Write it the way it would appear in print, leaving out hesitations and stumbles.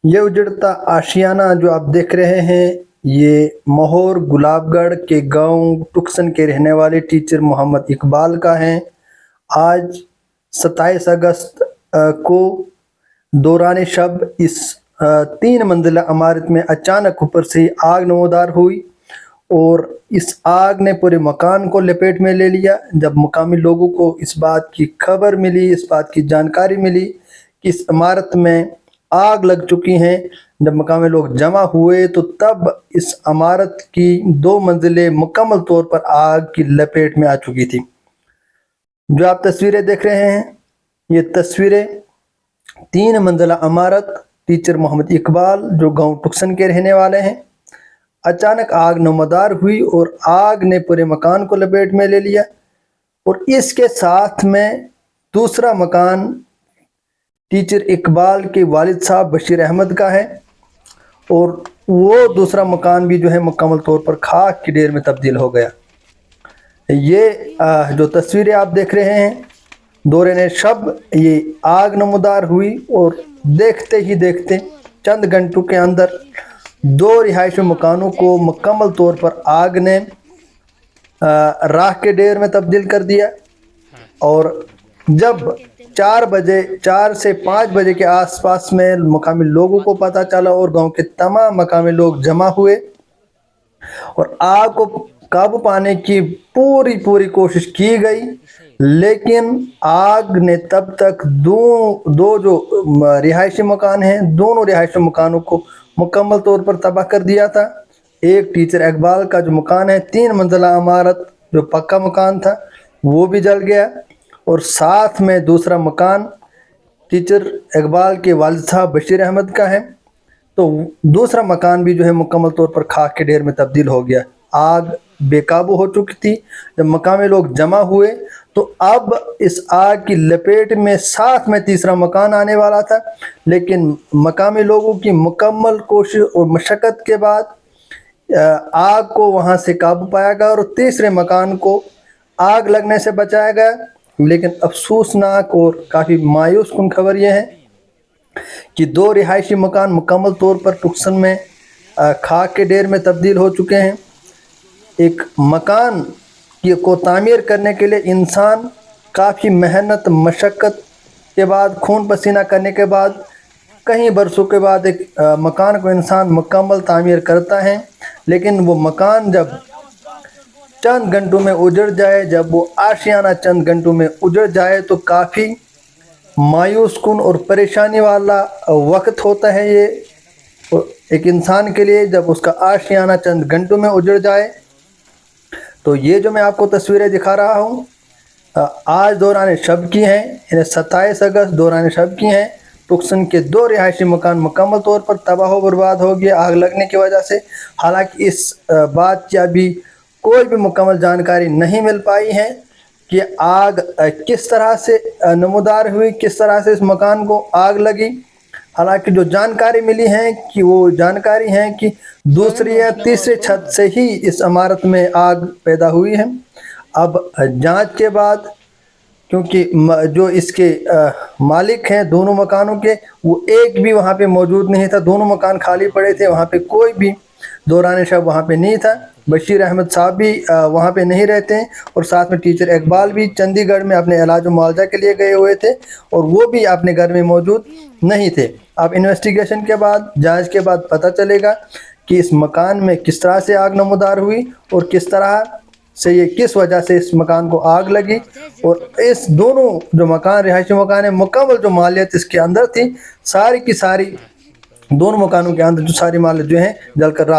یہ اجڑتا آشیانہ جو آپ دیکھ رہے ہیں یہ مہور گلاب گڑھ کے گاؤں ٹکسن کے رہنے والے ٹیچر محمد اقبال کا ہے۔ آج 27 اگست کو دوران شب اس 3 منزلہ عمارت میں اچانک اوپر سے آگ نمودار ہوئی اور اس آگ نے پورے مکان کو لپیٹ میں لے لیا۔ جب مقامی لوگوں کو اس بات کی خبر ملی، اس بات کی جانکاری ملی کہ اس عمارت میں آگ لگ چکی ہیں، جب مقامی لوگ جمع ہوئے تو تب اس عمارت کی 2 منزلیں مکمل طور پر آگ کی لپیٹ میں آ چکی تھی۔ جو آپ تصویریں دیکھ رہے ہیں یہ تصویریں 3 منزلہ عمارت ٹیچر محمد اقبال جو گاؤں ٹکسن کے رہنے والے ہیں، اچانک آگ نمودار ہوئی اور آگ نے پورے مکان کو لپیٹ میں لے لیا، اور اس کے ساتھ میں دوسرا مکان ٹیچر اقبال کے والد صاحب بشیر احمد کا ہے، اور وہ دوسرا مکان بھی جو ہے مکمل طور پر خاک کی ڈھیر میں تبدیل ہو گیا۔ یہ جو تصویریں آپ دیکھ رہے ہیں دوران شب یہ آگ نمودار ہوئی، اور دیکھتے ہی دیکھتے چند گھنٹوں کے اندر 2 رہائشی مکانوں کو مکمل طور پر آگ نے راکھ کے ڈھیر میں تبدیل کر دیا۔ اور جب 4 سے 5 بجے کے آس پاس میں مقامی لوگوں کو پتہ چلا اور گاؤں کے تمام مقامی لوگ جمع ہوئے اور آگ کو قابو پانے کی پوری کوشش کی گئی، لیکن آگ نے تب تک دو جو رہائشی مکان ہیں دونوں رہائشی مکانوں کو مکمل طور پر تباہ کر دیا تھا۔ ایک ٹیچر اقبال کا جو مکان ہے 3 منزلہ عمارت جو پکا مکان تھا وہ بھی جل گیا، اور ساتھ میں دوسرا مکان ٹیچر اقبال کے والد صاحب بشیر احمد کا ہے، تو دوسرا مکان بھی جو ہے مکمل طور پر خاک کے ڈھیر میں تبدیل ہو گیا۔ آگ بے قابو ہو چکی تھی۔ جب مقامی لوگ جمع ہوئے تو اب اس آگ کی لپیٹ میں ساتھ میں تیسرا مکان آنے والا تھا، لیکن مقامی لوگوں کی مکمل کوشش اور مشقت کے بعد آگ کو وہاں سے قابو پایا گیا اور تیسرے مکان کو آگ لگنے سے بچایا گیا۔ لیکن افسوسناک اور کافی مایوس کن خبر یہ ہے کہ 2 رہائشی مکان مکمل طور پر ٹکسن میں خاک کے ڈھیر میں تبدیل ہو چکے ہیں۔ ایک مکان کو تعمیر کرنے کے لیے انسان کافی محنت مشقت کے بعد خون پسینہ کرنے کے بعد کئی برسوں کے بعد ایک مکان کو انسان مکمل تعمیر کرتا ہے، لیکن وہ مکان جب چند گھنٹوں میں اجڑ جائے، جب وہ آشیانہ چند گھنٹوں میں اجڑ جائے تو کافی مایوس کن اور پریشانی والا وقت ہوتا ہے یہ ایک انسان کے لیے جب اس کا آشیانہ چند گھنٹوں میں اجڑ جائے۔ تو یہ جو میں آپ کو تصویریں دکھا رہا ہوں آج دوران شب کی ہیں، 27 اگست دوران شب کی ہیں۔ ٹکسن کے 2 رہائشی مکان مکمل طور پر تباہ و برباد ہو گیا آگ لگنے کی وجہ سے۔ حالانکہ اس بات کی ابھی کوئی بھی مکمل جانکاری نہیں مل پائی ہے کہ آگ کس طرح سے نمودار ہوئی، کس طرح سے اس مکان کو آگ لگی۔ حالانکہ جو جانکاری ملی ہے کہ وہ جانکاری ہے کہ دوسری یا تیسری چھت سے ہی اس عمارت میں آگ پیدا ہوئی ہے۔ اب جانچ کے بعد کیونکہ جو اس کے مالک ہیں دونوں مکانوں کے وہ ایک بھی وہاں پہ موجود نہیں تھا، دونوں مکان خالی پڑے تھے، وہاں پہ کوئی بھی دوران شب وہاں پہ نہیں تھا۔ بشیر احمد صاحب بھی وہاں پہ نہیں رہتے ہیں، اور ساتھ میں ٹیچر اقبال بھی چندی گڑھ میں اپنے علاج و معالجہ کے لیے گئے ہوئے تھے اور وہ بھی اپنے گھر میں موجود نہیں تھے۔ اب انویسٹیگیشن کے بعد جانچ کے بعد پتہ چلے گا کہ اس مکان میں کس طرح سے آگ نمودار ہوئی اور کس طرح سے یہ کس وجہ سے اس مکان کو آگ لگی، اور اس دونوں جو مکان رہائشی مکان ہیں مکمل جو مالیت اس کے اندر تھی ساری کی ساری دونوں مکانوں کے اندر جو ساری مالیت جو ہیں جل کر راکھ